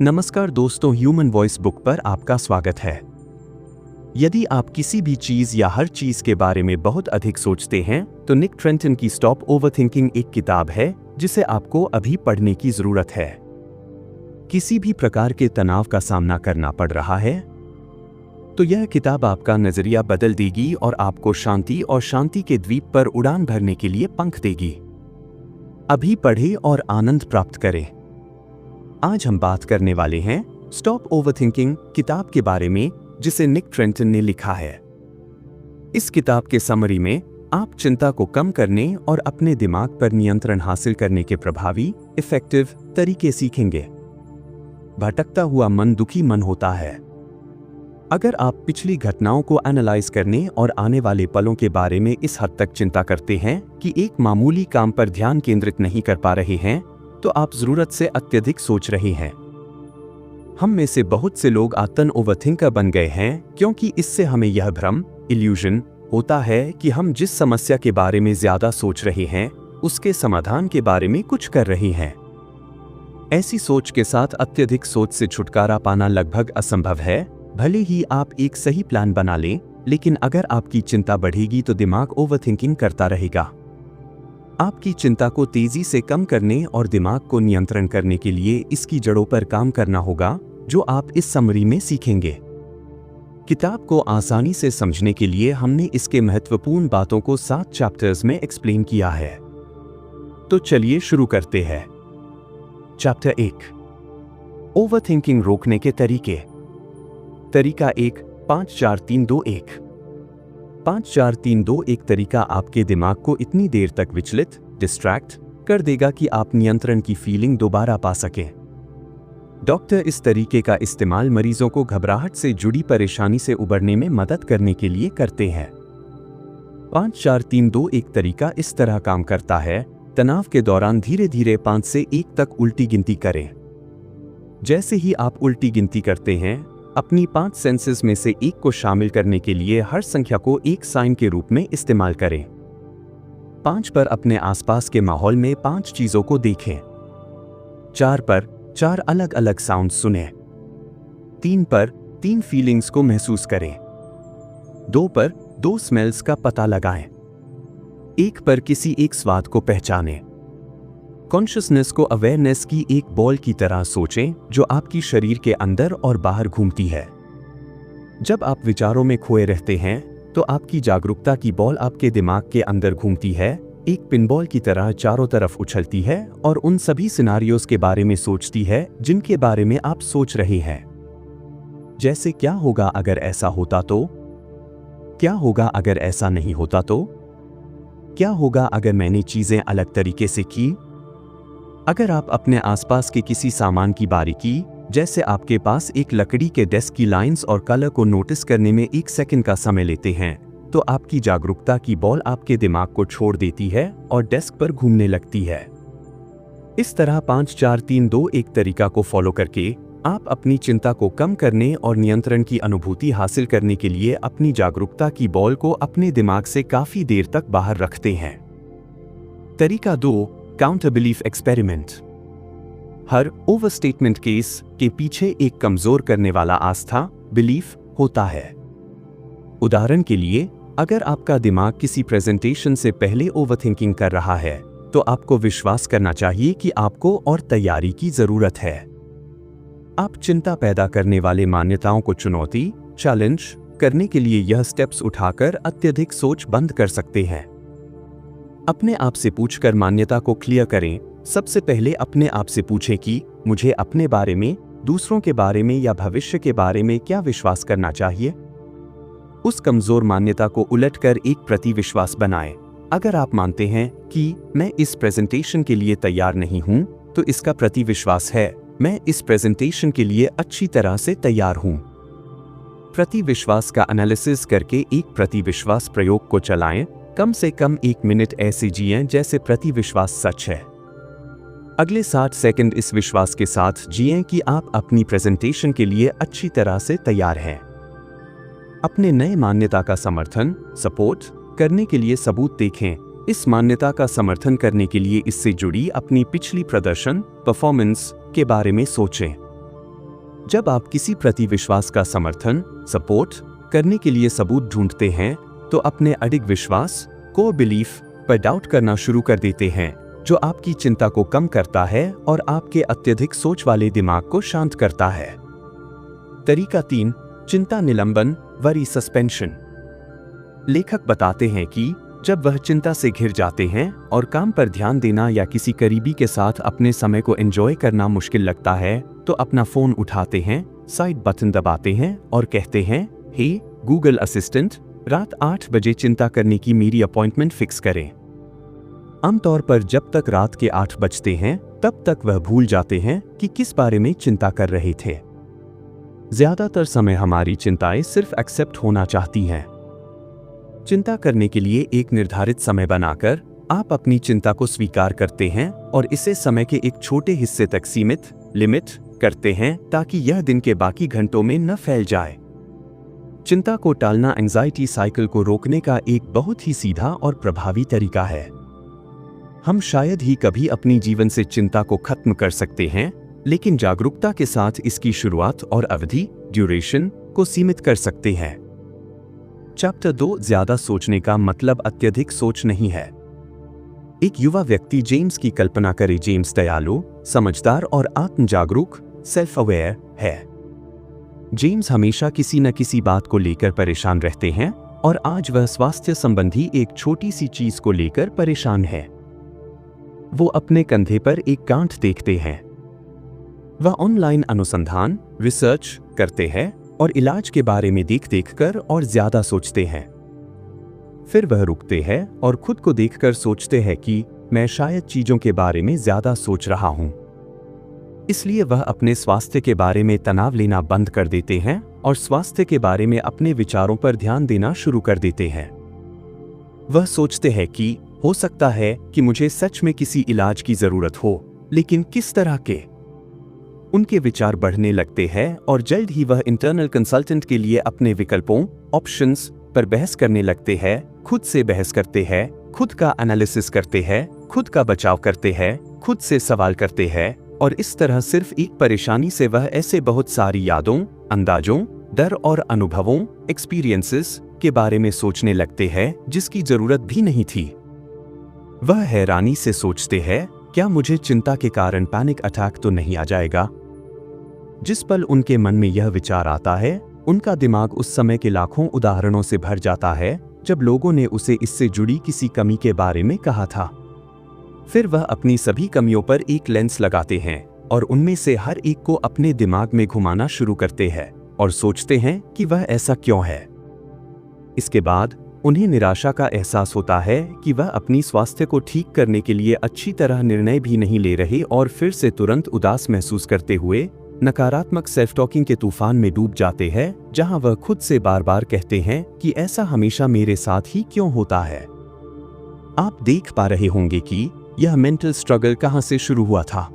नमस्कार दोस्तों, human voice book पर आपका स्वागत है। यदि आप किसी भी चीज या हर चीज के बारे में बहुत अधिक सोचते हैं तो निक ट्रेंटन की स्टॉप ओवरथिंकिंग एक किताब है जिसे आपको अभी पढ़ने की जरूरत है। किसी भी प्रकार के तनाव का सामना करना पड़ रहा है तो यह किताब आपका नजरिया बदल देगी और आपको शांति और शांति के द्वीप पर उड़ान भरने के लिए पंख देगी। अभी पढ़ें और आनंद प्राप्त करें। आज हम बात करने वाले हैं स्टॉप ओवरथिंकिंग किताब के बारे में जिसे निक ट्रेंटन ने लिखा है। इस किताब के समरी में आप चिंता को कम करने और अपने दिमाग पर नियंत्रण हासिल करने के प्रभावी, इफेक्टिव तरीके सीखेंगे। भटकता हुआ मन दुखी मन होता है। अगर आप पिछली घटनाओं को एनालाइज करने और आने वाले पलों के बारे में इस हद तक चिंता करते हैं कि एक मामूली काम पर ध्यान केंद्रित नहीं कर पा रहे हैं तो आप जरूरत से अत्यधिक सोच रहे हैं। हम में से बहुत से लोग आतन ओवरथिंकर बन गए हैं क्योंकि इससे हमें यह भ्रम, इल्यूजन होता है कि हम जिस समस्या के बारे में ज्यादा सोच रहे हैं उसके समाधान के बारे में कुछ कर रहे हैं। ऐसी सोच के साथ अत्यधिक सोच से छुटकारा पाना लगभग असंभव है। भले ही आप एक सही प्लान बना लें, लेकिन अगर आपकी चिंता बढ़ेगी तो दिमाग ओवरथिंकिंग करता रहेगा। आपकी चिंता को तेजी से कम करने और दिमाग को नियंत्रण करने के लिए इसकी जड़ों पर काम करना होगा, जो आप इस समरी में सीखेंगे। किताब को आसानी से समझने के लिए हमने इसके महत्वपूर्ण बातों को 7 चैप्टर्स में एक्सप्लेन किया है। तो चलिए शुरू करते हैं। चैप्टर 1, ओवरथिंकिंग रोकने के तरीके। तरीका 1, 5-4-3-2-1। 5-4-3-2-1 तरीका आपके दिमाग को इतनी देर तक विचलित, डिस्ट्रैक्ट कर देगा कि आप नियंत्रण की फीलिंग दोबारा पा सकें। डॉक्टर इस तरीके का इस्तेमाल मरीजों को घबराहट से जुड़ी परेशानी से उबरने में मदद करने के लिए करते हैं। 5-4-3-2-1 तरीका इस तरह काम करता है। तनाव के दौरान धीरे धीरे 5 से 1 तक उल्टी गिनती करें। जैसे ही आप उल्टी गिनती करते हैं, अपनी 5 सेंसेस में से एक को शामिल करने के लिए हर संख्या को एक साइन के रूप में इस्तेमाल करें। 5 पर अपने आसपास के माहौल में 5 चीजों को देखें। 4 पर 4 अलग अलग साउंड सुनें। 3 पर 3 फीलिंग्स को महसूस करें। 2 पर 2 स्मेल्स का पता लगाएं। 1 पर किसी एक स्वाद को पहचानें। कॉन्शियसनेस को अवेयरनेस की एक बॉल की तरह सोचें जो आपकी शरीर के अंदर और बाहर घूमती है। जब आप विचारों में खोए रहते हैं तो आपकी जागरूकता की बॉल आपके दिमाग के अंदर घूमती है, एक पिनबॉल की तरह चारों तरफ उछलती है और उन सभी सिनारियोज के बारे में सोचती है जिनके बारे में आप सोच रहे हैं। जैसे क्या होगा अगर ऐसा होता तो, क्या होगा अगर ऐसा नहीं होता तो, क्या होगा अगर मैंने चीजें अलग तरीके से की। अगर आप अपने आसपास के किसी सामान की बारीकी, जैसे आपके पास एक लकड़ी के डेस्क की लाइंस और कलर को नोटिस करने में 1 सेकंड का समय लेते हैं तो आपकी जागरूकता की बॉल आपके दिमाग को छोड़ देती है और डेस्क पर घूमने लगती है। इस तरह 5-4-3-2-1 तरीका को फॉलो करके आप अपनी चिंता को कम करने और नियंत्रण की अनुभूति हासिल करने के लिए अपनी जागरूकता की बॉल को अपने दिमाग से काफी देर तक बाहर रखते हैं। तरीका 2, काउंटर बिलीफ एक्सपेरिमेंट। हर ओवरस्टेटमेंट केस के पीछे एक कमजोर करने वाला आस्था, बिलीफ होता है। उदाहरण के लिए, अगर आपका दिमाग किसी प्रेजेंटेशन से पहले ओवरथिंकिंग कर रहा है तो आपको विश्वास करना चाहिए कि आपको और तैयारी की जरूरत है। आप चिंता पैदा करने वाले मान्यताओं को चुनौती, चैलेंज करने के लिए यह स्टेप्स उठाकर अत्यधिक सोच बंद कर सकते हैं। अपने आप से पूछकर मान्यता को क्लियर करें। सबसे पहले अपने आप से पूछें कि मुझे अपने बारे में, दूसरों के बारे में या भविष्य के बारे में क्या विश्वास करना चाहिए। उस कमजोर मान्यता को उलटकर एक प्रतिविश्वास बनाएं। अगर आप मानते हैं कि मैं इस प्रेजेंटेशन के लिए तैयार नहीं हूं, तो इसका प्रतिविश्वास है मैं इस प्रेजेंटेशन के लिए अच्छी तरह से तैयार हूं। प्रतिविश्वास का एनालिसिस करके एक प्रतिविश्वास प्रयोग को चलाएं। कम से कम 1 मिनट ऐसे जिएं जैसे प्रतिविश्वास सच है। अगले 60 सेकंड इस विश्वास के साथ जिएं कि आप अपनी प्रेजेंटेशन के लिए अच्छी तरह से तैयार हैं। अपने नए मान्यता का समर्थन, सपोर्ट करने के लिए सबूत देखें। इस मान्यता का समर्थन करने के लिए इससे जुड़ी अपनी पिछली प्रदर्शन, परफॉर्मेंस के बारे में सोचें। जब आप किसी प्रतिविश्वास का समर्थन सपोर्ट करने के लिए सबूत ढूंढते हैं तो अपने अडिग विश्वास कोर बिलीफ पर डाउट करना शुरू कर देते हैं, जो आपकी चिंता को कम करता है और आपके अत्यधिक सोच वाले दिमाग को शांत करता है। तरीका 3, चिंता निलंबन वरी सस्पेंशन। लेखक बताते हैं कि जब वह चिंता से घिर जाते हैं और काम पर ध्यान देना या किसी करीबी के साथ अपने समय को एंजॉय करना मुश्किल लगता है, तो अपना फोन उठाते हैं, साइड बटन दबाते हैं और कहते हैं, हे गूगल असिस्टेंट, रात 8 बजे चिंता करने की मेरी अपॉइंटमेंट फिक्स करें। आमतौर पर जब तक रात के 8 बजते हैं तब तक वह भूल जाते हैं कि किस बारे में चिंता कर रहे थे। ज्यादातर समय हमारी चिंताएं सिर्फ एक्सेप्ट होना चाहती हैं। चिंता करने के लिए एक निर्धारित समय बनाकर आप अपनी चिंता को स्वीकार करते हैं और इसे समय के एक छोटे हिस्से तक सीमित लिमिट करते हैं ताकि यह दिन के बाकी घंटों में न फैल जाए। चिंता को टालना एंजाइटी साइकिल को रोकने का एक बहुत ही सीधा और प्रभावी तरीका है। हम शायद ही कभी अपनी जीवन से चिंता को खत्म कर सकते हैं, लेकिन जागरूकता के साथ इसकी शुरुआत और अवधि ड्यूरेशन को सीमित कर सकते हैं। चैप्टर 2, ज्यादा सोचने का मतलब अत्यधिक सोच नहीं है। एक युवा व्यक्ति जेम्स की कल्पना करें। जेम्स दयालु, समझदार और आत्म जागरूक सेल्फ अवेयर है। जेम्स हमेशा किसी न किसी बात को लेकर परेशान रहते हैं और आज वह स्वास्थ्य संबंधी एक छोटी सी चीज को लेकर परेशान है। वो अपने कंधे पर एक गांठ देखते हैं। वह ऑनलाइन अनुसंधान रिसर्च करते हैं और इलाज के बारे में देख कर और ज्यादा सोचते हैं। फिर वह रुकते हैं और खुद को देखकर सोचते हैं कि मैं शायद चीजों के बारे में ज्यादा सोच रहा हूं। इसलिए वह अपने स्वास्थ्य के बारे में तनाव लेना बंद कर देते हैं और स्वास्थ्य के बारे में अपने विचारों पर ध्यान देना शुरू कर देते हैं। वह सोचते हैं कि हो सकता है कि मुझे सच में किसी इलाज की जरूरत हो, लेकिन किस तरह के। उनके विचार बढ़ने लगते हैं और जल्द ही वह इंटरनल कंसल्टेंट के लिए अपने विकल्पों ऑप्शंस पर बहस करने लगते हैं, खुद से बहस करते हैं, खुद का एनालिसिस करते हैं, खुद का बचाव करते हैं, खुद से सवाल करते हैं और इस तरह सिर्फ एक परेशानी से वह ऐसे बहुत सारी यादों, अंदाजों, डर और अनुभवों एक्सपीरियंसेस के बारे में सोचने लगते हैं जिसकी जरूरत भी नहीं थी। वह हैरानी से सोचते हैं, क्या मुझे चिंता के कारण पैनिक अटैक तो नहीं आ जाएगा? जिस पल उनके मन में यह विचार आता है, उनका दिमाग उस समय के लाखों उदाहरणों से भर जाता है जब लोगों ने उसे इससे जुड़ी किसी कमी के बारे में कहा था। फिर वह अपनी सभी कमियों पर एक लेंस लगाते हैं और उनमें से हर एक को अपने दिमाग में घुमाना शुरू करते हैं और सोचते हैं कि वह ऐसा क्यों है। इसके बाद उन्हें निराशा का एहसास होता है कि वह अपनी स्वास्थ्य को ठीक करने के लिए अच्छी तरह निर्णय भी नहीं ले रहे और फिर से तुरंत उदास महसूस करते हुए नकारात्मक सेल्फ टॉकिंग के तूफान में डूब जाते हैं, जहां वह खुद से बार बार कहते हैं कि ऐसा हमेशा मेरे साथ ही क्यों होता है। आप देख पा रहे होंगे कि यह मेंटल स्ट्रगल कहां से शुरू हुआ था।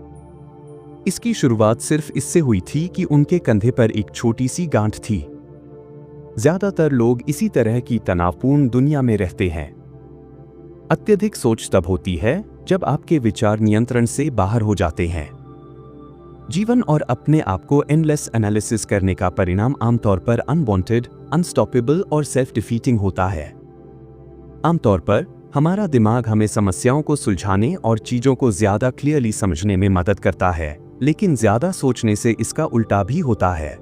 इसकी शुरुआत सिर्फ इससे हुई थी कि उनके कंधे पर एक छोटी सी गांठ थी। ज्यादातर लोग इसी तरह की तनावपूर्ण दुनिया में रहते हैं। अत्यधिक सोच तब होती है जब आपके विचार नियंत्रण से बाहर हो जाते हैं। जीवन और अपने आप को एंडलेस एनालिसिस करने का परिणाम आमतौर पर अनवांटेड, अनस्टॉपेबल और सेल्फ डिफीटिंग होता है। आमतौर पर हमारा दिमाग हमें समस्याओं को सुलझाने और चीजों को ज्यादा क्लियरली समझने में मदद करता है, लेकिन ज्यादा सोचने से इसका उल्टा भी होता है।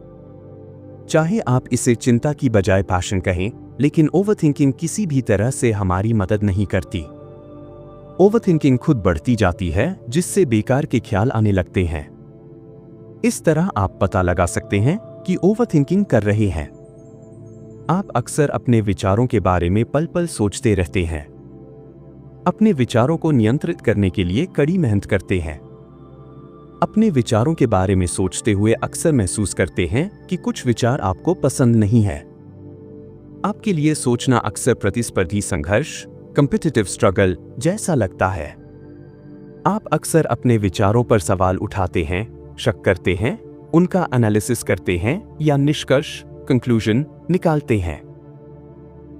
चाहे आप इसे चिंता की बजाय पैशन कहें, लेकिन ओवरथिंकिंग किसी भी तरह से हमारी मदद नहीं करती। ओवरथिंकिंग खुद बढ़ती जाती है, जिससे बेकार के ख्याल आने लगते हैं। इस तरह आप पता लगा सकते हैं कि ओवरथिंकिंग कर रहे हैं। आप अक्सर अपने विचारों के बारे में पल पल सोचते रहते हैं। अपने विचारों को नियंत्रित करने के लिए कड़ी मेहनत करते हैं। अपने विचारों के बारे में सोचते हुए अक्सर महसूस करते हैं कि कुछ विचार आपको पसंद नहीं है। आपके लिए सोचना अक्सर प्रतिस्पर्धी संघर्ष, कॉम्पिटिटिव स्ट्रगल जैसा लगता है। आप अक्सर अपने विचारों पर सवाल उठाते हैं, शक करते हैं, उनका एनालिसिस करते हैं या निष्कर्ष कंक्लूजन निकालते हैं।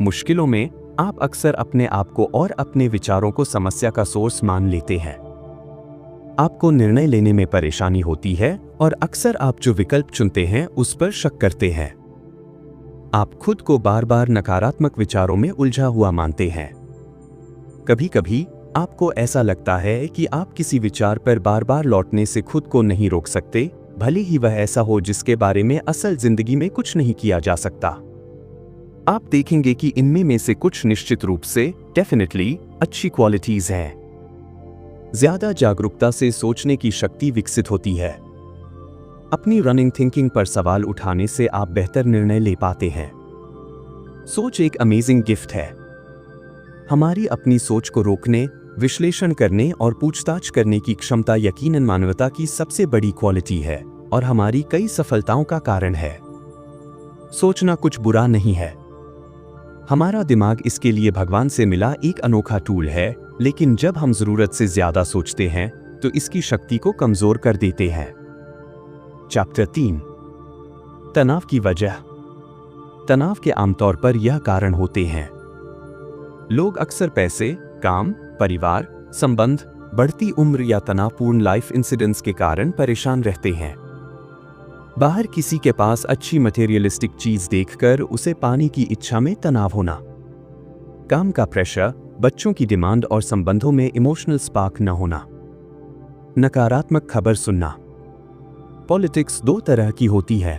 मुश्किलों में आप अक्सर अपने आप को और अपने विचारों को समस्या का सोर्स मान लेते हैं। आपको निर्णय लेने में परेशानी होती है और अक्सर आप जो विकल्प चुनते हैं उस पर शक करते हैं। आप खुद को बार बार नकारात्मक विचारों में उलझा हुआ मानते हैं। कभी कभी आपको ऐसा लगता है कि आप किसी विचार पर बार बार लौटने से खुद को नहीं रोक सकते, भले ही वह ऐसा हो जिसके बारे में असल जिंदगी में कुछ नहीं किया जा सकता। आप देखेंगे कि इनमें में से कुछ निश्चित रूप से डेफिनेटली अच्छी क्वालिटीज हैं। ज्यादा जागरूकता से सोचने की शक्ति विकसित होती है। अपनी रनिंग थिंकिंग पर सवाल उठाने से आप बेहतर निर्णय ले पाते हैं। सोच एक अमेजिंग गिफ्ट है। हमारी अपनी सोच को रोकने, विश्लेषण करने और पूछताछ करने की क्षमता यकीनन मानवता की सबसे बड़ी क्वालिटी है और हमारी कई सफलताओं का कारण है। सोचना कुछ बुरा नहीं है। हमारा दिमाग इसके लिए भगवान से मिला एक अनोखा टूल है, लेकिन जब हम जरूरत से ज्यादा सोचते हैं तो इसकी शक्ति को कमजोर कर देते हैं। चैप्टर 3, तनाव की वजह। तनाव के आमतौर पर यह कारण होते हैं। लोग अक्सर पैसे, काम, परिवार, संबंध, बढ़ती उम्र या तनावपूर्ण लाइफ इंसिडेंट्स के कारण परेशान रहते हैं। बाहर किसी के पास अच्छी मटेरियलिस्टिक चीज देखकर उसे पाने की इच्छा में तनाव होना, काम का प्रेशर, बच्चों की डिमांड और संबंधों में इमोशनल स्पार्क न होना, नकारात्मक खबर सुनना। पॉलिटिक्स दो तरह की होती है,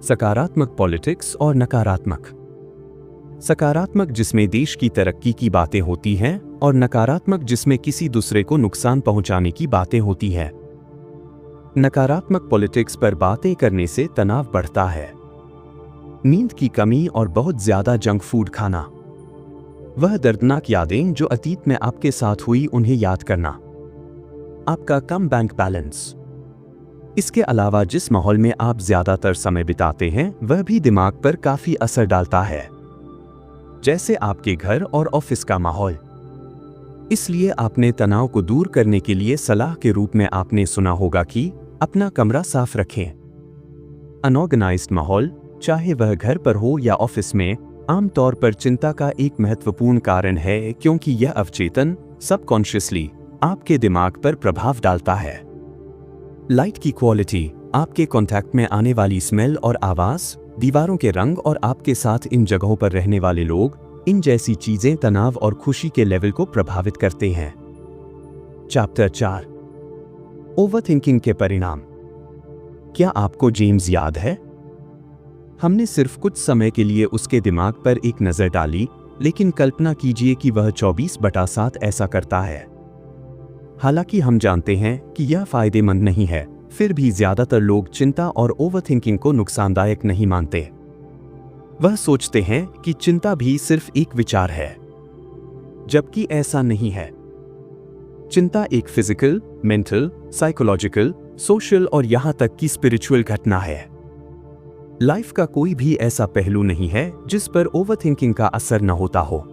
सकारात्मक पॉलिटिक्स और नकारात्मक। सकारात्मक जिसमें देश की तरक्की की बातें होती हैं और नकारात्मक जिसमें किसी दूसरे को नुकसान पहुंचाने की बातें होती हैं। नकारात्मक पॉलिटिक्स पर बातें करने से तनाव बढ़ता है। नींद की कमी और बहुत ज्यादा जंक फूड खाना। वह दर्दनाक यादें जो अतीत में आपके साथ हुई उन्हें याद करना। आपका कम बैंक बैलेंस। इसके अलावा जिस माहौल में आप ज्यादातर समय बिताते हैं वह भी दिमाग पर काफी असर डालता है, जैसे आपके घर और ऑफिस का माहौल। इसलिए आपने तनाव को दूर करने के लिए सलाह के रूप में आपने सुना होगा कि अपना कमरा साफ रखें। अनऑर्गेनाइज्ड माहौल, चाहे वह घर पर हो या ऑफिस में, आमतौर पर चिंता का एक महत्वपूर्ण कारण है, क्योंकि यह अवचेतन सबकॉन्शियसली आपके दिमाग पर प्रभाव डालता है। लाइट की क्वालिटी, आपके कांटेक्ट में आने वाली स्मेल और आवाज, दीवारों के रंग और आपके साथ इन जगहों पर रहने वाले लोग, इन जैसी चीजें तनाव और खुशी के लेवल को प्रभावित करते हैं। चैप्टर 4, ओवरथिंकिंग के परिणाम। क्या आपको जेम्स याद है? हमने सिर्फ कुछ समय के लिए उसके दिमाग पर एक नजर डाली, लेकिन कल्पना कीजिए कि वह 24/7 ऐसा करता है। हालांकि हम जानते हैं कि यह फायदेमंद नहीं है, फिर भी ज्यादातर लोग चिंता और ओवरथिंकिंग को नुकसानदायक नहीं मानते। वह सोचते हैं कि चिंता भी सिर्फ एक विचार है, जबकि ऐसा नहीं है। चिंता एक फिजिकल, मेंटल, साइकोलॉजिकल, सोशल और यहां तक कि स्पिरिचुअल घटना है। लाइफ का कोई भी ऐसा पहलू नहीं है जिस पर ओवरथिंकिंग का असर न होता हो।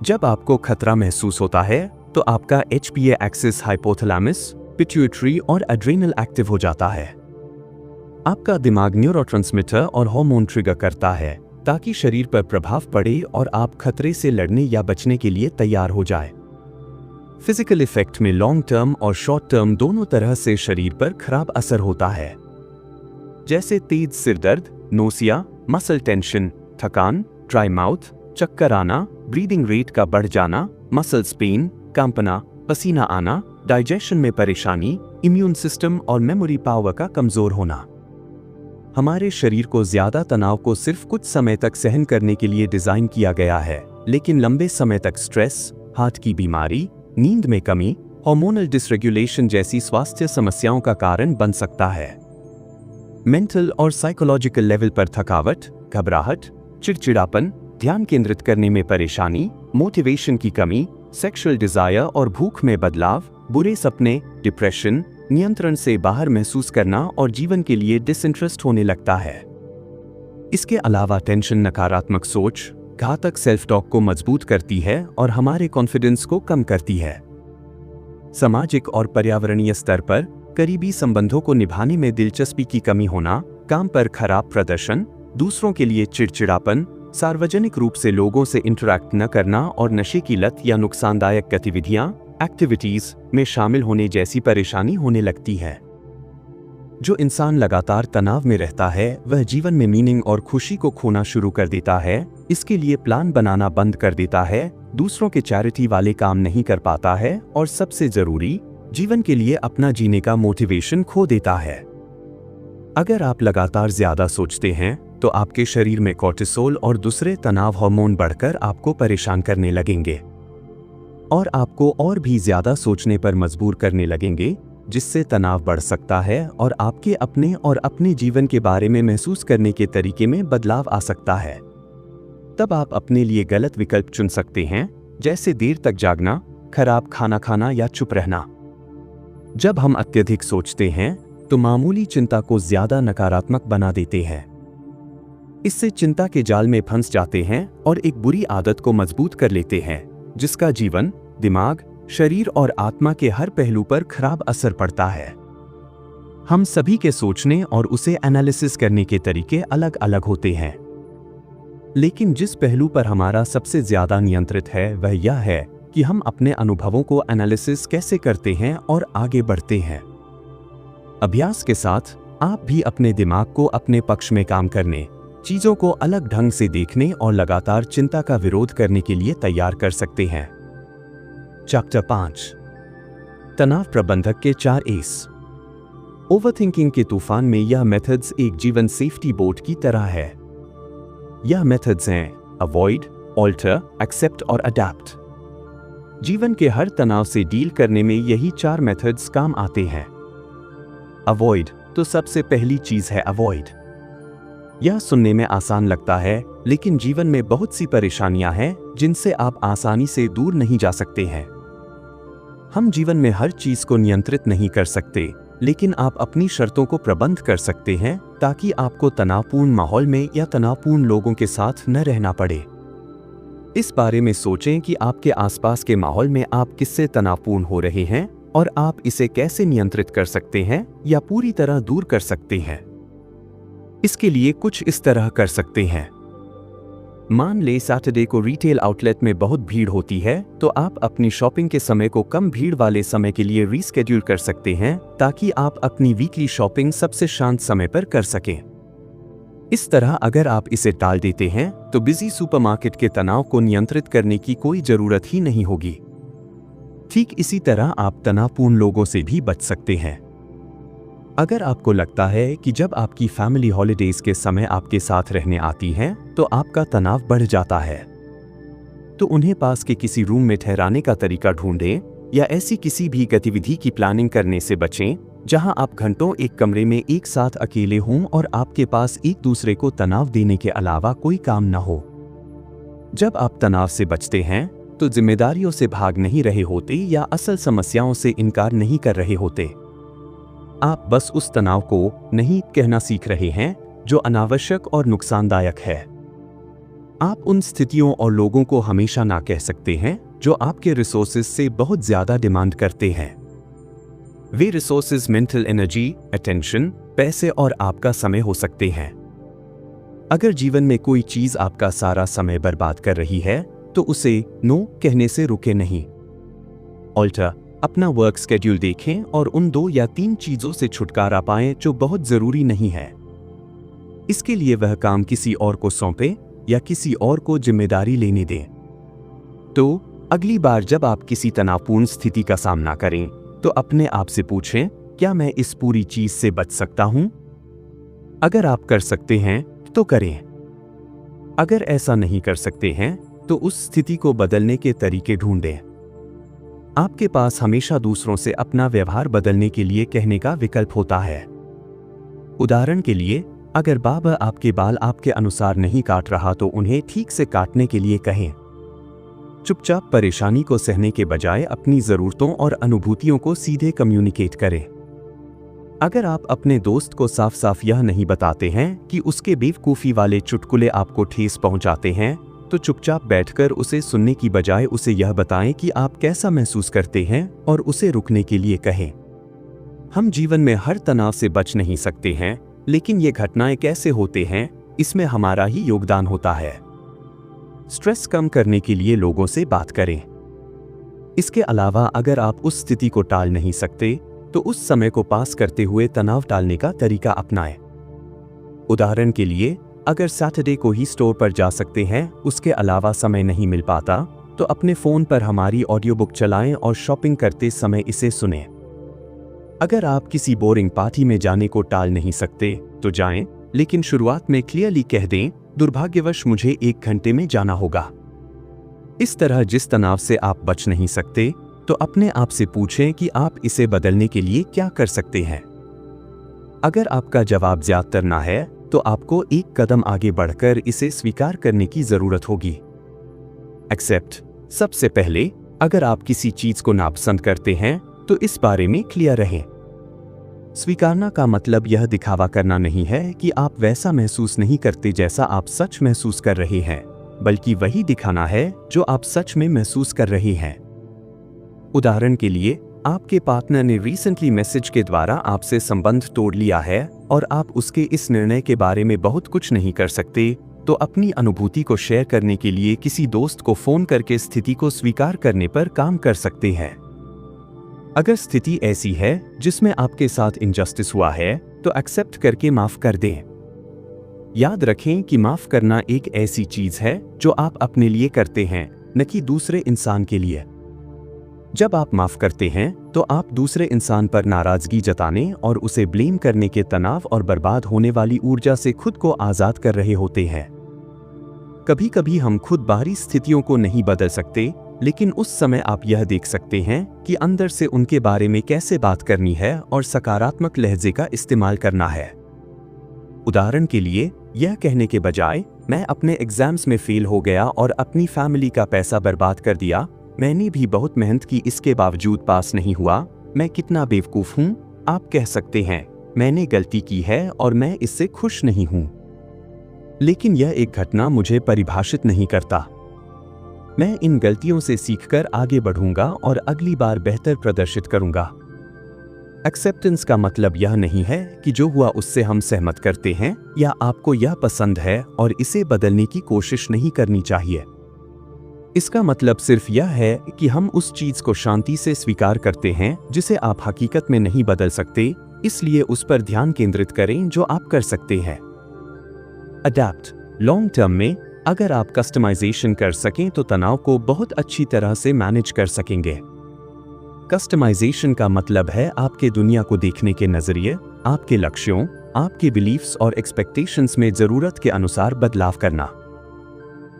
जब आपको खतरा महसूस होता है तो आपका HPA एक्सिस, हाइपोथैलेमस, पिट्यूटरी और एड्रेनल एक्टिव हो जाता है। आपका दिमाग न्यूरोट्रांसमीटर और हार्मोन ट्रिगर करता है ताकि शरीर पर प्रभाव पड़े और आप खतरे से लड़ने या बचने के लिए तैयार हो जाए। फिजिकल इफेक्ट में लॉन्ग टर्म और शॉर्ट टर्म दोनों तरह से शरीर पर खराब असर होता है, जैसे तेज सिरदर्द, नोसिया, मसल टेंशन, थकान, ड्राई माउथ, चक्कर आना, ब्रीदिंग रेट का बढ़ जाना, मसल्स पेन, कंपना, पसीना आना, डाइजेशन में परेशानी, इम्यून सिस्टम और मेमोरी पावर का कमजोर होना। हमारे शरीर को ज्यादा तनाव को सिर्फ कुछ समय तक सहन करने के लिए डिजाइन किया गया है, लेकिन लंबे समय तक स्ट्रेस, हार्ट की बीमारी, नींद में कमी, हार्मोनल डिसरेगुलेशन जैसी स्वास्थ्य समस्याओं का कारण बन सकता है। मेंटल और साइकोलॉजिकल लेवल पर थकावट, घबराहट, चिड़चिड़ापन, ध्यान केंद्रित करने में परेशानी, मोटिवेशन की कमी, सेक्सुअल डिजायर और भूख में बदलाव, बुरे सपने, डिप्रेशन, नियंत्रण से बाहर महसूस करना और जीवन के लिए डिसइंटरेस्ट होने लगता है। इसके अलावा टेंशन, नकारात्मक सोच, घातक सेल्फ टॉक को मजबूत करती है और हमारे कॉन्फिडेंस को कम करती है। सामाजिक और पर्यावरणीय स्तर पर करीबी संबंधों को निभाने में दिलचस्पी की कमी होना, काम पर खराब प्रदर्शन, दूसरों के लिए चिड़चिड़ापन, सार्वजनिक रूप से लोगों से इंटरैक्ट न करना और नशे की लत या नुकसानदायक गतिविधियां, एक्टिविटीज में शामिल होने जैसी परेशानी होने लगती है। जो इंसान लगातार तनाव में रहता है वह जीवन में मीनिंग और खुशी को खोना शुरू कर देता है, इसके लिए प्लान बनाना बंद कर देता है, दूसरों के चैरिटी वाले काम नहीं कर पाता है और सबसे जरूरी, जीवन के लिए अपना जीने का मोटिवेशन खो देता है। अगर आप लगातार ज्यादा सोचते हैं तो आपके शरीर में कोर्टिसोल और दूसरे तनाव हार्मोन बढ़कर आपको परेशान करने लगेंगे और आपको और भी ज्यादा सोचने पर मजबूर करने लगेंगे, जिससे तनाव बढ़ सकता है और आपके अपने और अपने जीवन के बारे में महसूस करने के तरीके में बदलाव आ सकता है। तब आप अपने लिए गलत विकल्प चुन सकते हैं, जैसे देर तक जागना, खराब खाना खाना या चुप रहना। जब हम अत्यधिक सोचते हैं तो मामूली चिंता को ज्यादा नकारात्मक बना देते हैं। इससे चिंता के जाल में फंस जाते हैं और एक बुरी आदत को मजबूत कर लेते हैं, जिसका जीवन, दिमाग, शरीर और आत्मा के हर पहलू पर खराब असर पड़ता है। हम सभी के सोचने और उसे एनालिसिस करने के तरीके अलग अलग होते हैं, लेकिन जिस पहलू पर हमारा सबसे ज्यादा नियंत्रित है वह यह है कि हम अपने अनुभवों को एनालिसिस कैसे करते हैं और आगे बढ़ते हैं। अभ्यास के साथ आप भी अपने दिमाग को अपने पक्ष में काम करने, चीजों को अलग ढंग से देखने और लगातार चिंता का विरोध करने के लिए तैयार कर सकते हैं। चैप्टर 5, तनाव प्रबंधक के 4 एस। ओवरथिंकिंग के तूफान में यह मेथड्स एक जीवन सेफ्टी बोट की तरह है। यह मेथड्स हैं अवॉइड, ऑल्टर, एक्सेप्ट और अडैप्ट। जीवन के हर तनाव से डील करने में यही 4 मेथड्स काम आते हैं। अवॉइड तो सबसे पहली चीज है अवॉइड। यह सुनने में आसान लगता है, लेकिन जीवन में बहुत सी परेशानियां हैं जिनसे आप आसानी से दूर नहीं जा सकते हैं। हम जीवन में हर चीज को नियंत्रित नहीं कर सकते, लेकिन आप अपनी शर्तों को प्रबंध कर सकते हैं ताकि आपको तनावपूर्ण माहौल में या तनावपूर्ण लोगों के साथ न रहना पड़े। इस बारे में सोचें कि आपके आसपास के माहौल में आप किससे तनावपूर्ण हो रहे हैं और आप इसे कैसे नियंत्रित कर सकते हैं या पूरी तरह दूर कर सकते हैं। इसके लिए कुछ इस तरह कर सकते हैं। मान ले सैटरडे को रिटेल आउटलेट में बहुत भीड़ होती है, तो आप अपनी शॉपिंग के समय को कम भीड़ वाले समय के लिए रीस्केड्यूल कर सकते हैं ताकि आप अपनी वीकली शॉपिंग सबसे शांत समय पर कर सकें। इस तरह अगर आप इसे टाल देते हैं तो बिजी सुपरमार्केट के तनाव को नियंत्रित करने की कोई जरूरत ही नहीं होगी। ठीक इसी तरह आप तनावपूर्ण लोगों से भी बच सकते हैं। अगर आपको लगता है कि जब आपकी फैमिली हॉलिडेज के समय आपके साथ रहने आती हैं तो आपका तनाव बढ़ जाता है, तो उन्हें पास के किसी रूम में ठहराने का तरीका ढूंढें या ऐसी किसी भी गतिविधि की प्लानिंग करने से बचें जहां आप घंटों एक कमरे में एक साथ अकेले हों और आपके पास एक दूसरे को तनाव देने के अलावा कोई काम न हो। जब आप तनाव से बचते हैं तो जिम्मेदारियों से भाग नहीं रहे होते या असल समस्याओं से इनकार नहीं कर रहे होते। आप बस उस तनाव को नहीं कहना सीख रहे हैं जो अनावश्यक और नुकसानदायक है। आप उन स्थितियों और लोगों को हमेशा ना कह सकते हैं जो आपके रिसोर्सेज से बहुत ज्यादा डिमांड करते हैं। वे रिसोर्सेज मेंटल एनर्जी, अटेंशन, पैसे और आपका समय हो सकते हैं। अगर जीवन में कोई चीज आपका सारा समय बर्बाद कर रही है तो उसे नो कहने से रुके नहीं। ऑल्टर, अपना वर्क स्केड्यूल देखें और उन 2 या 3 चीजों से छुटकारा पाएं जो बहुत जरूरी नहीं है। इसके लिए वह काम किसी और को सौंपें या किसी और को जिम्मेदारी लेने दें। तो अगली बार जब आप किसी तनावपूर्ण स्थिति का सामना करें तो अपने आप से पूछें, क्या मैं इस पूरी चीज से बच सकता हूं? अगर आप कर सकते हैं तो करें। अगर ऐसा नहीं कर सकते हैं तो उस स्थिति को बदलने के तरीके ढूंढें। आपके पास हमेशा दूसरों से अपना व्यवहार बदलने के लिए कहने का विकल्प होता है। उदाहरण के लिए, अगर बाबा आपके बाल आपके अनुसार नहीं काट रहा तो उन्हें ठीक से काटने के लिए कहें। चुपचाप परेशानी को सहने के बजाय अपनी जरूरतों और अनुभूतियों को सीधे कम्युनिकेट करें। अगर आप अपने दोस्त को साफ साफ यह नहीं बताते हैं कि उसके बेवकूफ़ी वाले चुटकुले आपको ठेस पहुंचाते हैं, तो चुपचाप बैठकर उसे सुनने की बजाय उसे यह बताएं कि आप कैसा महसूस करते हैं और उसे रुकने के लिए कहें। हम जीवन में हर तनाव से बच नहीं सकते हैं, लेकिन ये घटनाएं कैसे होते हैं इसमें हमारा ही योगदान होता है। स्ट्रेस कम करने के लिए लोगों से बात करें। इसके अलावा अगर आप उस स्थिति को टाल नहीं सकते तो उस समय को पास करते हुए तनाव टालने का तरीका अपनाएं। उदाहरण के लिए, अगर सैटरडे को ही स्टोर पर जा सकते हैं, उसके अलावा समय नहीं मिल पाता, तो अपने फोन पर हमारी ऑडियो बुक चलाएं और शॉपिंग करते समय इसे सुनें। अगर आप किसी बोरिंग पार्टी में जाने को टाल नहीं सकते तो जाएं, लेकिन शुरुआत में क्लियरली कह दें, दुर्भाग्यवश मुझे 1 घंटे में जाना होगा। इस तरह जिस तनाव से आप बच नहीं सकते, तो अपने आप से पूछें कि आप इसे बदलने के लिए क्या कर सकते हैं। अगर आपका जवाब ज्यादातर ना है, तो आपको एक कदम आगे बढ़कर इसे स्वीकार करने की जरूरत होगी। एक्सेप्ट। सबसे पहले, अगर आप किसी चीज को नापसंद करते हैं, तो इस बारे में क्लियर रहें। स्वीकारना का मतलब यह दिखावा करना नहीं है कि आप वैसा महसूस नहीं करते जैसा आप सच महसूस कर रहे हैं, बल्कि वही दिखाना है जो आप सच में महसूस कर रहे हैं। उदाहरण के लिए, आपके पार्टनर ने रिसेंटली मैसेज के द्वारा आपसे संबंध तोड़ लिया है और आप उसके इस निर्णय के बारे में बहुत कुछ नहीं कर सकते, तो अपनी अनुभूति को शेयर करने के लिए किसी दोस्त को फोन करके स्थिति को स्वीकार करने पर काम कर सकते हैं। अगर स्थिति ऐसी है जिसमें आपके साथ इनजस्टिस हुआ है, तो एक्सेप्ट करके माफ कर दें। याद रखें कि माफ करना एक ऐसी चीज है जो आप अपने लिए करते हैं, न कि दूसरे इंसान के लिए। जब आप माफ करते हैं, तो आप दूसरे इंसान पर नाराजगी जताने और उसे ब्लेम करने के तनाव और बर्बाद होने वाली ऊर्जा से खुद को आजाद कर रहे होते हैं। कभी कभी हम खुद बाहरी स्थितियों को नहीं बदल सकते, लेकिन उस समय आप यह देख सकते हैं कि अंदर से उनके बारे में कैसे बात करनी है और सकारात्मक लहजे का इस्तेमाल करना है। उदाहरण के लिए, यह कहने के बजाय, मैं अपने एग्जाम्स में फेल हो गया और अपनी फैमिली का पैसा बर्बाद कर दिया, मैंने भी बहुत मेहनत की, इसके बावजूद पास नहीं हुआ, मैं कितना बेवकूफ हूं, आप कह सकते हैं, मैंने गलती की है और मैं इससे खुश नहीं हूं। लेकिन यह एक घटना मुझे परिभाषित नहीं करता। मैं इन गलतियों से सीखकर आगे बढ़ूंगा और अगली बार बेहतर प्रदर्शित करूंगा। एक्सेप्टेंस का मतलब यह नहीं है कि जो हुआ उससे हम सहमत करते हैं या आपको यह पसंद है और इसे बदलने की कोशिश नहीं करनी चाहिए। इसका मतलब सिर्फ यह है कि हम उस चीज को शांति से स्वीकार करते हैं जिसे आप हकीकत में नहीं बदल सकते, इसलिए उस पर ध्यान केंद्रित करें जो आप कर सकते हैं। अडैप्ट। लॉन्ग टर्म में अगर आप कस्टमाइजेशन कर सकें तो तनाव को बहुत अच्छी तरह से मैनेज कर सकेंगे। कस्टमाइजेशन का मतलब है आपके दुनिया को देखने के नजरिए, आपके लक्ष्यों, आपके बिलीफ्स और एक्सपेक्टेशंस में जरूरत के अनुसार बदलाव करना।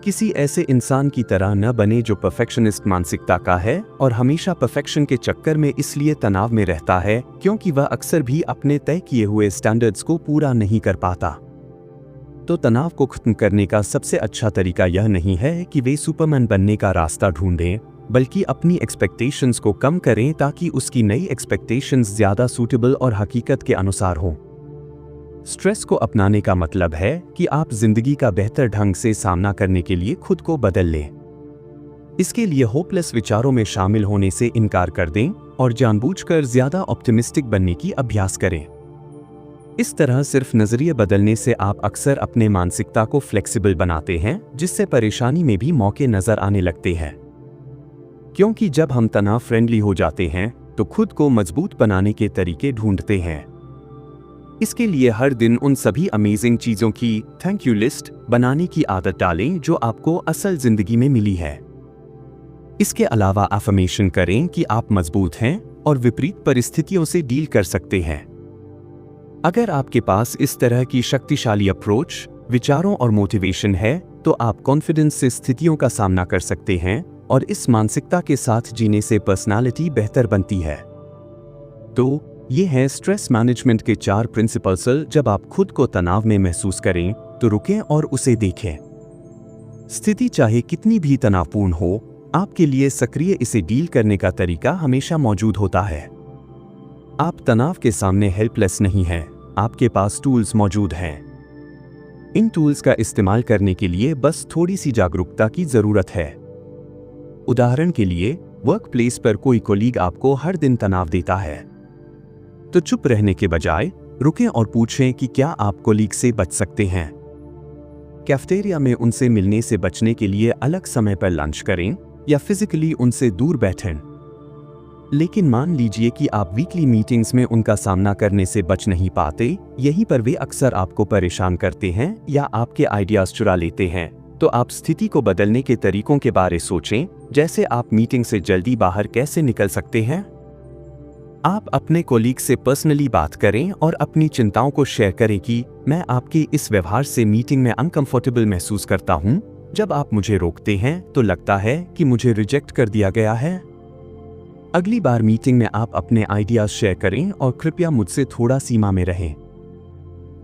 किसी ऐसे इंसान की तरह न बने जो परफेक्शनिस्ट मानसिकता का है और हमेशा परफेक्शन के चक्कर में इसलिए तनाव में रहता है क्योंकि वह अक्सर भी अपने तय किए हुए स्टैंडर्ड्स को पूरा नहीं कर पाता। तो तनाव को खत्म करने का सबसे अच्छा तरीका यह नहीं है कि वे सुपरमैन बनने का रास्ता ढूंढें, बल्कि अपनी एक्सपेक्टेशंस को कम करें ताकि उसकी नई एक्सपेक्टेशंस ज्यादा सूटेबल और हकीकत के अनुसार हों। स्ट्रेस को अपनाने का मतलब है कि आप जिंदगी का बेहतर ढंग से सामना करने के लिए खुद को बदल लें। इसके लिए होपलेस विचारों में शामिल होने से इनकार कर दें और जानबूझकर ज्यादा ऑप्टिमिस्टिक बनने की अभ्यास करें। इस तरह सिर्फ नजरिए बदलने से आप अक्सर अपने मानसिकता को फ्लेक्सिबल बनाते हैं, जिससे परेशानी में भी मौके नजर आने लगते हैं। क्योंकि जब हम तनाव फ्रेंडली हो जाते हैं, तो खुद को मजबूत बनाने के तरीके ढूंढते हैं। इसके लिए हर दिन उन सभी अमेजिंग चीजों की थैंक यू लिस्ट बनाने की आदत डालें जो आपको असल जिंदगी में मिली है। इसके अलावा अफर्मेशन करें कि आप मजबूत हैं और विपरीत परिस्थितियों से डील कर सकते हैं। अगर आपके पास इस तरह की शक्तिशाली अप्रोच, विचारों और मोटिवेशन है, तो आप कॉन्फिडेंस से स्थितियों का सामना कर सकते हैं और इस मानसिकता के साथ जीने से पर्सनालिटी बेहतर बनती है। तो ये हैं स्ट्रेस मैनेजमेंट के 4 प्रिंसिपल्स। जब आप खुद को तनाव में महसूस करें तो रुकें और उसे देखें। स्थिति चाहे कितनी भी तनावपूर्ण हो, आपके लिए सक्रिय इसे डील करने का तरीका हमेशा मौजूद होता है। आप तनाव के सामने हेल्पलेस नहीं हैं, आपके पास टूल्स मौजूद हैं। इन टूल्स का इस्तेमाल करने के लिए बस थोड़ी सी जागरूकता की जरूरत है। उदाहरण के लिए, वर्क प्लेस पर कोई कोलीग आपको हर दिन तनाव देता है, तो चुप रहने के बजाय रुकें और पूछें कि क्या आप कोलीग से बच सकते हैं। कैफेटेरिया में उनसे मिलने से बचने के लिए अलग समय पर लंच करें या फिजिकली उनसे दूर बैठें। लेकिन मान लीजिए कि आप वीकली मीटिंग्स में उनका सामना करने से बच नहीं पाते, यहीं पर वे अक्सर आपको परेशान करते हैं या आपके आइडियाज चुरा लेते हैं, तो आप स्थिति को बदलने के तरीकों के बारे सोचें, जैसे आप मीटिंग से जल्दी बाहर कैसे निकल सकते हैं। आप अपने कोलीग से पर्सनली बात करें और अपनी चिंताओं को शेयर करें कि मैं आपके इस व्यवहार से मीटिंग में अनकंफर्टेबल महसूस करता हूं। जब आप मुझे रोकते हैं तो लगता है कि मुझे रिजेक्ट कर दिया गया है। अगली बार मीटिंग में आप अपने आइडियाज शेयर करें और कृपया मुझसे थोड़ा सीमा में रहें।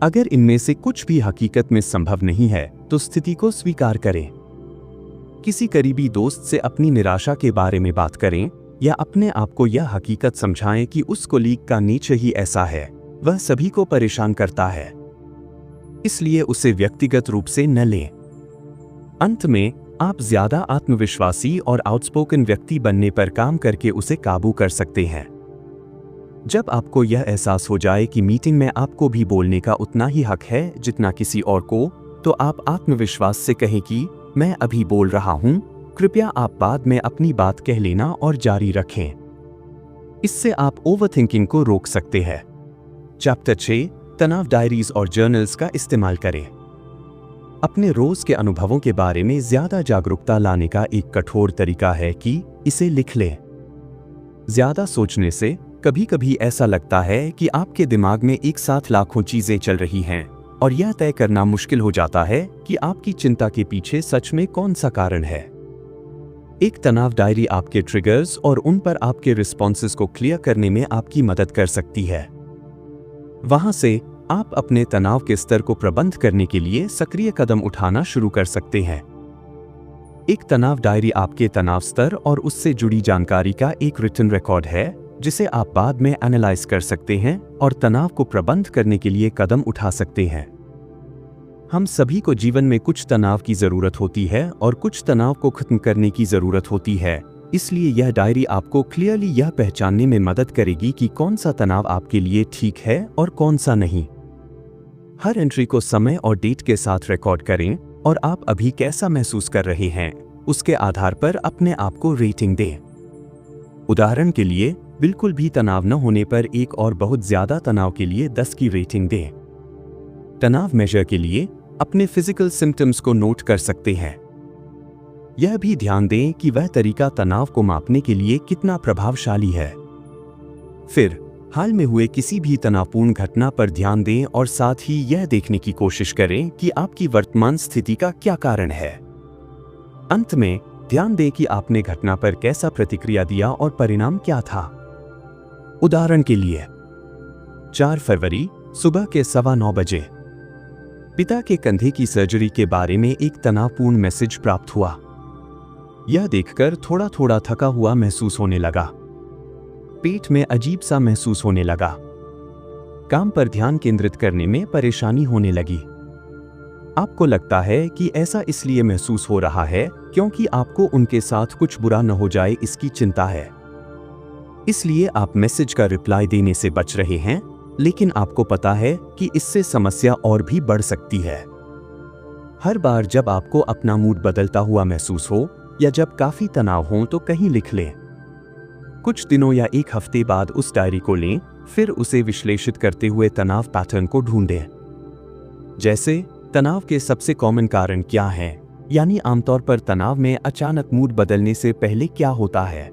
अगर इनमें से कुछ भी हकीकत में संभव नहीं है तो स्थिति को स्वीकार करें। किसी करीबी दोस्त से अपनी निराशा के बारे में बात करें या अपने आप को यह हकीकत समझाएं कि उस कोलीग का नेचर ही ऐसा है, वह सभी को परेशान करता है, इसलिए उसे व्यक्तिगत रूप से न लें। अंत में आप ज्यादा आत्मविश्वासी और आउटस्पोकन व्यक्ति बनने पर काम करके उसे काबू कर सकते हैं। जब आपको यह एहसास हो जाए कि मीटिंग में आपको भी बोलने का उतना ही हक है जितना किसी और को, तो आप आत्मविश्वास से कहें कि मैं अभी बोल रहा हूं, कृपया आप बाद में अपनी बात कह लेना और जारी रखें। इससे आप ओवरथिंकिंग को रोक सकते हैं। चैप्टर 6, तनाव डायरीज और जर्नल्स का इस्तेमाल करें। अपने रोज के अनुभवों के बारे में ज्यादा जागरूकता लाने का एक कठोर तरीका है कि इसे लिख लें। ज्यादा सोचने से कभी कभी ऐसा लगता है कि आपके दिमाग में एक साथ लाखों चीजें चल रही हैं और यह तय करना मुश्किल हो जाता है कि आपकी चिंता के पीछे सच में कौन सा कारण है। एक तनाव डायरी आपके ट्रिगर्स और उन पर आपके रिस्पॉन्सेस को क्लियर करने में आपकी मदद कर सकती है। वहां से आप अपने तनाव के स्तर को प्रबंध करने के लिए सक्रिय कदम उठाना शुरू कर सकते हैं। एक तनाव डायरी आपके तनाव स्तर और उससे जुड़ी जानकारी का एक रिटन रिकॉर्ड है जिसे आप बाद में एनालाइज कर सकते हैं और तनाव को प्रबंध करने के लिए कदम उठा सकते हैं। हम सभी को जीवन में कुछ तनाव की जरूरत होती है और कुछ तनाव को खत्म करने की जरूरत होती है, इसलिए यह डायरी आपको क्लियरली यह पहचानने में मदद करेगी कि कौन सा तनाव आपके लिए ठीक है और कौन सा नहीं। हर एंट्री को समय और डेट के साथ रिकॉर्ड करें और आप अभी कैसा महसूस कर रहे हैं उसके आधार पर अपने आप को रेटिंग दें। उदाहरण के लिए, बिल्कुल भी तनाव न होने पर 1 और बहुत ज्यादा तनाव के लिए 10 की रेटिंग दें। तनाव मेजर के लिए अपने फिजिकल सिम्टम्स को नोट कर सकते हैं। यह भी ध्यान दें कि वह तरीका तनाव को मापने के लिए कितना प्रभावशाली है। फिर हाल में हुए किसी भी तनावपूर्ण घटना पर ध्यान दें और साथ ही यह देखने की कोशिश करें कि आपकी वर्तमान स्थिति का क्या कारण है। अंत में ध्यान दें कि आपने घटना पर कैसा प्रतिक्रिया दिया और परिणाम क्या था। उदाहरण के लिए 4 फरवरी सुबह के 9:15 बजे पिता के कंधे की सर्जरी के बारे में एक तनावपूर्ण मैसेज प्राप्त हुआ। यह देखकर थोड़ा थोड़ा थका हुआ महसूस होने लगा। पेट में अजीब सा महसूस होने लगा। काम पर ध्यान केंद्रित करने में परेशानी होने लगी। आपको लगता है कि ऐसा इसलिए महसूस हो रहा है क्योंकि आपको उनके साथ कुछ बुरा न हो जाए इसकी चिंता है। इसलिए आप मैसेज का रिप्लाई देने से बच रहे हैं, लेकिन आपको पता है कि इससे समस्या और भी बढ़ सकती है। हर बार जब आपको अपना मूड बदलता हुआ महसूस हो या जब काफी तनाव हो तो कहीं लिख लें। कुछ दिनों या 1 हफ्ते बाद उस डायरी को लें, फिर उसे विश्लेषित करते हुए तनाव पैटर्न को ढूंढें। जैसे तनाव के सबसे कॉमन कारण क्या हैं, यानी आमतौर पर तनाव में अचानक मूड बदलने से पहले क्या होता है,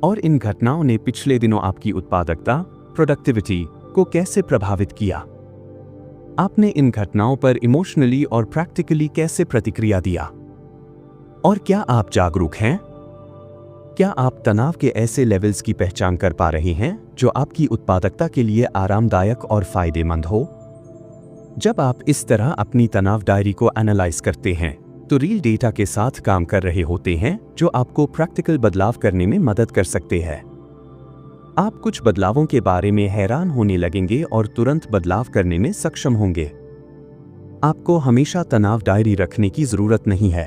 और इन घटनाओं ने पिछले दिनों आपकी उत्पादकता, प्रोडक्टिविटी को कैसे प्रभावित किया। आपने इन घटनाओं पर इमोशनली और प्रैक्टिकली कैसे प्रतिक्रिया दिया, और क्या आप जागरूक हैं? क्या आप तनाव के ऐसे लेवल्स की पहचान कर पा रहे हैं जो आपकी उत्पादकता के लिए आरामदायक और फायदेमंद हो? जब आप इस तरह अपनी तनाव डायरी को एनालाइज करते हैं तो रियल डेटा के साथ काम कर रहे होते हैं जो आपको प्रैक्टिकल बदलाव करने में मदद कर सकते हैं। आप कुछ बदलावों के बारे में हैरान होने लगेंगे और तुरंत बदलाव करने में सक्षम होंगे। आपको हमेशा तनाव डायरी रखने की जरूरत नहीं है।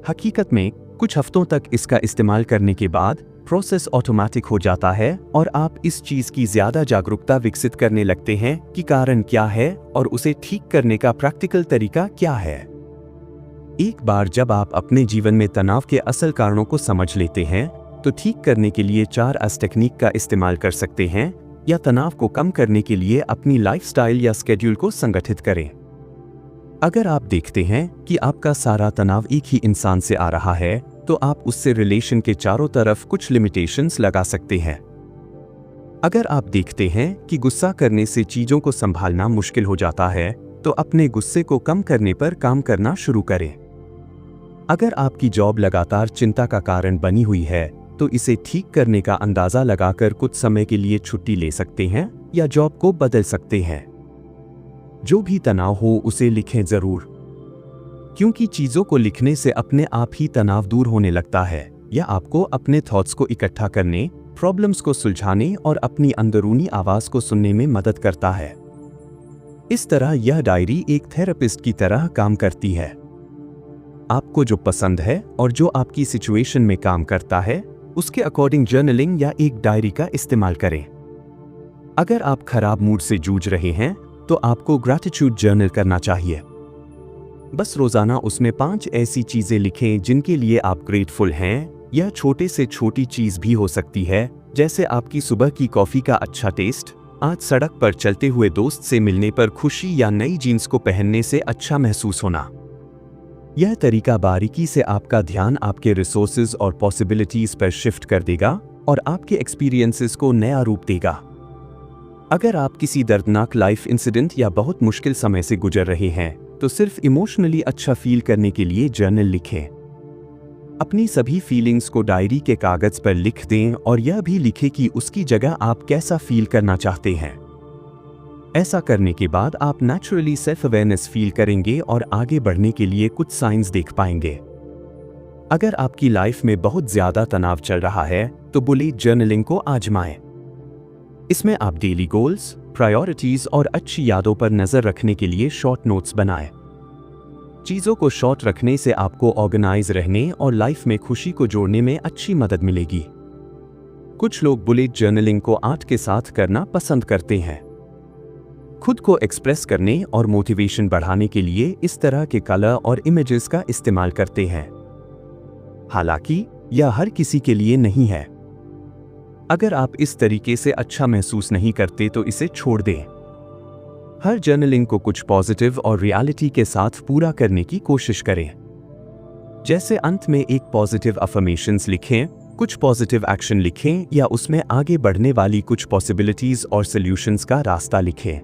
हकीकत में कुछ हफ्तों तक इसका इस्तेमाल करने के बाद प्रोसेस ऑटोमेटिक हो जाता है और आप इस चीज की ज्यादा जागरूकता विकसित करने लगते हैं कि कारण क्या है और उसे ठीक करने का प्रैक्टिकल तरीका क्या है। एक बार जब आप अपने जीवन में तनाव के असल कारणों को समझ लेते हैं तो ठीक करने के लिए 4S टेक्निक का इस्तेमाल कर सकते हैं, या तनाव को कम करने के लिए अपनी लाइफस्टाइल या स्केड्यूल को संगठित करें। अगर आप देखते हैं कि आपका सारा तनाव एक ही इंसान से आ रहा है, तो आप उससे रिलेशन के चारों तरफ कुछ लिमिटेशंस लगा सकते हैं। अगर आप देखते हैं कि गुस्सा करने से चीजों को संभालना मुश्किल हो जाता है, तो अपने गुस्से को कम करने पर काम करना शुरू करें। अगर आपकी जॉब लगातार चिंता का कारण बनी हुई है, तो इसे ठीक करने का अंदाजा लगाकर कुछ समय के लिए छुट्टी ले सकते हैं या जॉब को बदल सकते हैं। जो भी तनाव हो उसे लिखें जरूर, क्योंकि चीजों को लिखने से अपने आप ही तनाव दूर होने लगता है। यह आपको अपने थॉट्स को इकट्ठा करने, प्रॉब्लम्स को सुलझाने और अपनी अंदरूनी आवाज को सुनने में मदद करता है। इस तरह यह डायरी एक थेरेपिस्ट की तरह काम करती है। आपको जो पसंद है और जो आपकी सिचुएशन में काम करता है, उसके अकॉर्डिंग जर्नलिंग या एक डायरी का इस्तेमाल करें। अगर आप खराब मूड से जूझ रहे हैं, तो आपको ग्रैटिट्यूड जर्नल करना चाहिए। बस रोजाना उसमें 5 ऐसी चीजें लिखें जिनके लिए आप ग्रेटफुल हैं। यह छोटे से छोटी चीज भी हो सकती है, जैसे आपकी सुबह की कॉफी का अच्छा टेस्ट, आज सड़क पर चलते हुए दोस्त से मिलने पर खुशी या नई जीन्स को पहनने से अच्छा महसूस होना। यह तरीका बारीकी से आपका ध्यान आपके रिसोर्सेज और पॉसिबिलिटीज पर शिफ्ट कर देगा और आपके एक्सपीरियंसेस को नया रूप देगा। अगर आप किसी दर्दनाक लाइफ इंसिडेंट या बहुत मुश्किल समय से गुजर रहे हैं, तो सिर्फ इमोशनली अच्छा फील करने के लिए जर्नल लिखें। अपनी सभी फीलिंग्स को डायरी के कागज पर लिख दें और यह भी लिखें कि उसकी जगह आप कैसा फील करना चाहते हैं। ऐसा करने के बाद आप नेचुरली सेल्फ अवेयरनेस फील करेंगे और आगे बढ़ने के लिए कुछ साइंस देख पाएंगे। अगर आपकी लाइफ में बहुत ज्यादा तनाव चल रहा है, तो बुलेट जर्नलिंग को आजमाएं। इसमें आप डेली गोल्स, प्रायोरिटीज और अच्छी यादों पर नजर रखने के लिए शॉर्ट नोट्स बनाएं। चीजों को शॉर्ट रखने से आपको ऑर्गेनाइज रहने और लाइफ में खुशी को जोड़ने में अच्छी मदद मिलेगी। कुछ लोग बुलेट जर्नलिंग को आर्ट के साथ करना पसंद करते हैं। खुद को एक्सप्रेस करने और मोटिवेशन बढ़ाने के लिए इस तरह के कलर और इमेजेस का इस्तेमाल करते हैं। हालांकि यह हर किसी के लिए नहीं है। अगर आप इस तरीके से अच्छा महसूस नहीं करते, तो इसे छोड़ दें। हर जर्नलिंग को कुछ पॉजिटिव और रियलिटी के साथ पूरा करने की कोशिश करें। जैसे अंत में एक पॉजिटिव अफर्मेशंस लिखें, कुछ पॉजिटिव एक्शन लिखें या उसमें आगे बढ़ने वाली कुछ पॉसिबिलिटीज और सॉल्यूशंस का रास्ता लिखें।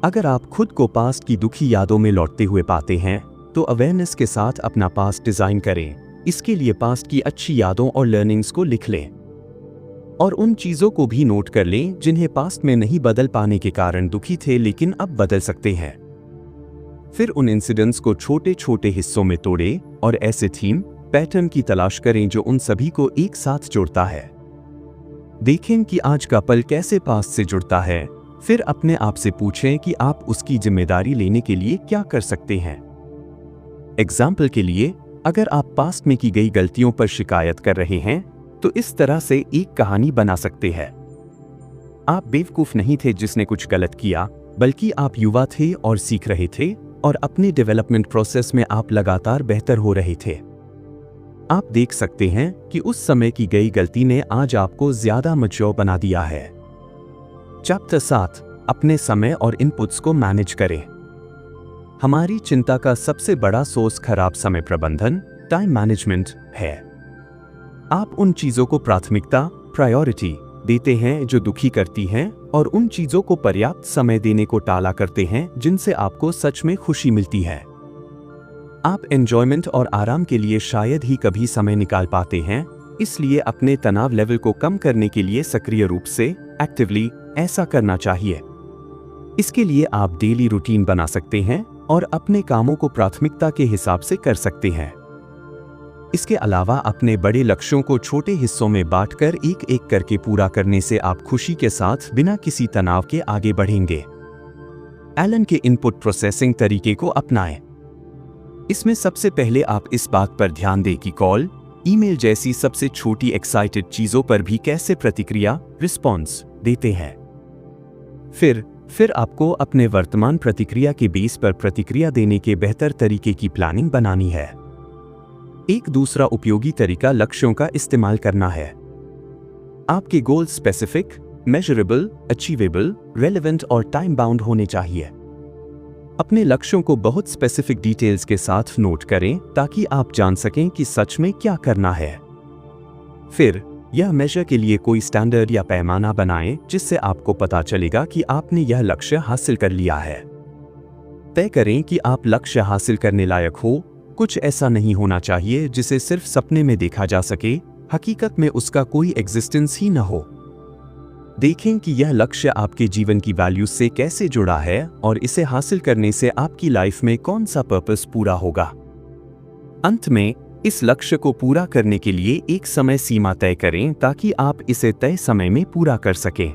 अगर आप खुद को पास्ट की दुखी यादों में लौटते हुए पाते हैं, तो अवेयरनेस के साथ अपना पास्ट डिजाइन करें। इसके लिए पास्ट की अच्छी यादों और लर्निंग्स को लिख लें और उन चीजों को भी नोट कर लें जिन्हें पास्ट में नहीं बदल पाने के कारण दुखी थे लेकिन अब बदल सकते हैं। फिर उन इंसिडेंट्स को छोटे छोटे हिस्सों में तोड़ें और ऐसे थीम पैटर्न की तलाश करें जो उन सभी को एक साथ जोड़ता है। देखें कि आज का पल कैसे पास्ट से जुड़ता है। फिर अपने आप से पूछें कि आप उसकी जिम्मेदारी लेने के लिए क्या कर सकते हैं। एग्जाम्पल के लिए, अगर आप पास्ट में की गई गलतियों पर शिकायत कर रहे हैं, तो इस तरह से एक कहानी बना सकते हैं। आप बेवकूफ नहीं थे जिसने कुछ गलत किया, बल्कि आप युवा थे और सीख रहे थे और अपने डेवलपमेंट प्रोसेस में आप लगातार बेहतर हो रहे थे। आप देख सकते हैं कि उस समय की गई गलती ने आज आपको ज्यादा मैच्योर बना दिया है। चैप्टर 7, अपने समय और इनपुट्स को मैनेज करें। हमारी चिंता का सबसे बड़ा सोर्स खराब समय प्रबंधन, टाइम मैनेजमेंट है। आप उन चीजों को प्राथमिकता, प्रायोरिटी देते हैं जो दुखी करती हैं और उन चीजों को पर्याप्त समय देने को टाला करते हैं जिनसे आपको सच में खुशी मिलती है। आप एंजॉयमेंट और आराम के लिए शायद ही कभी समय निकाल पाते हैं, इसलिए अपने तनाव लेवल को कम करने के लिए सक्रिय रूप से एक्टिवली ऐसा करना चाहिए। इसके लिए आप डेली रूटीन बना सकते हैं और अपने कामों को प्राथमिकता के हिसाब से कर सकते हैं। इसके अलावा अपने बड़े लक्ष्यों को छोटे हिस्सों में बांटकर एक एक करके पूरा करने से आप खुशी के साथ बिना किसी तनाव के आगे बढ़ेंगे। एलन के इनपुट प्रोसेसिंग तरीके को अपनाएं। इसमें सबसे पहले आप इस बात पर ध्यान दें कि कॉल, ईमेल जैसी सबसे छोटी एक्साइटेड चीजों पर भी कैसे प्रतिक्रिया, रिस्पॉन्स देते हैं। फिर आपको अपने वर्तमान प्रतिक्रिया के बेस पर प्रतिक्रिया देने के बेहतर तरीके की प्लानिंग बनानी है। एक दूसरा उपयोगी तरीका लक्ष्यों का इस्तेमाल करना है। आपके गोल स्पेसिफिक, मेजरेबल, अचीवेबल, रेलेवेंट और टाइम बाउंड होने चाहिए। अपने लक्ष्यों को बहुत स्पेसिफिक डिटेल्स के साथ नोट करें ताकि आप जान सकें कि सच में क्या करना है। फिर यह मेजर के लिए कोई स्टैंडर्ड या पैमाना बनाएं जिससे आपको पता चलेगा कि आपने यह लक्ष्य हासिल कर लिया है। तय करें कि आप लक्ष्य हासिल करने लायक हो। कुछ ऐसा नहीं होना चाहिए जिसे सिर्फ सपने में देखा जा सके, हकीकत में उसका कोई एग्जिस्टेंस ही न हो। देखें कि यह लक्ष्य आपके जीवन की वैल्यूज से कैसे जुड़ा है और इसे हासिल करने से आपकी लाइफ में कौन सा पर्पस पूरा होगा। अंत में इस लक्ष्य को पूरा करने के लिए एक समय सीमा तय करें ताकि आप इसे तय समय में पूरा कर सकें।